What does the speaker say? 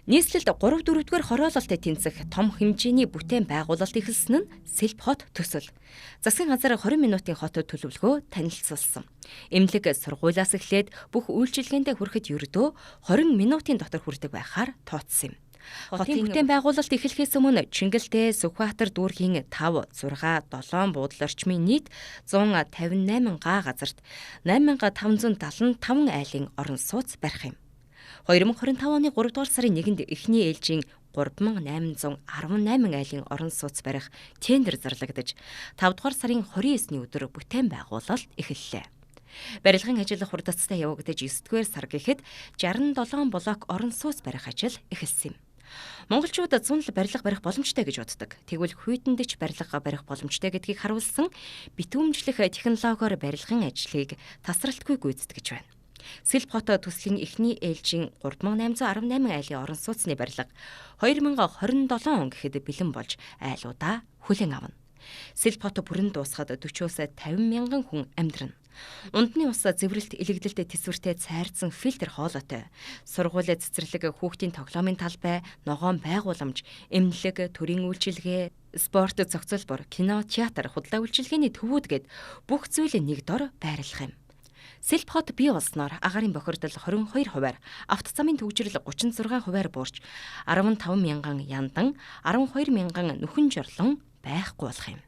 Нийслэлд 3-4-р хороололтой тэнцэх том хэмжээний бүтээн байгуулалт эхэлсэн нь Сэлб хот төсөл. Засгийн газар 20 минутын хот төлөвлөгөө танилцуулсан. Эмнэлэг сургуулиас эхлээд бүх үйлчилгээндээ хүрэхэд ердөө 20 минутын дотор хүрдэг байхаар тооцсон юм. Хотын бүтээн байгуулалт эхлэхээс өмнө Чингэлтэй, Сүхбаатар дүүргийн 5, 6, 7 буудлын орчмын нийт 158 га газарт 8575 айлын орон сууц барих юм. 2025 оны 3 дугаар сарын 1-нд эхний ээлжийн 3818 айлын орон сууц барих тендер зарлагдаж 5 дугаар сарын 29-ний өдөр бүтээн байгуулалт эхэллээ. Барилгын ажил хурдцтай явагдаж 9-р сар гэхэд 67 блок орон сууц барих ажил эхэлсэн юм. Монголчууд зүүнл барилга барих боломжтой гэж боддог. Тэгвэл хүйтэндч барилга барих боломжтой гэдгийг харуулсан битүүмжлэх технологиор барилгын ажлыг тасралтгүй гүйцэтгэж байна. Сэлб хот төслийн эхний ээлжийн 3818 айлын орон сууцны барилга 2027 он гэхэд бэлэн болж айлуудаа хүлээн авна. Сэлб хот бүрэн дуусахад 40-50 мянган хүн амьдрна. Унтны ус зэврэлт илэгдэлт тэсвэртэй цайрцсан фильтр хоолойтой, сургуулийн цэцэрлэг, хүүхдийн тоглоомын талбай, ногоон байгууламж, эмнэлэг, төрийн үйлчилгээ, спорт зохицолбор, кино, театр, худлаа үйлчилгээний төвүүд гэд бүх зүйл нэг дор байрлах юм. Сэлб хот бий болсноор агаарын бохирдол 22%, автоцамын төвчрөл 36%-аар буурч 15 мянган яндан, 12 мянган нүхэн жорлон байхгүй болох юм.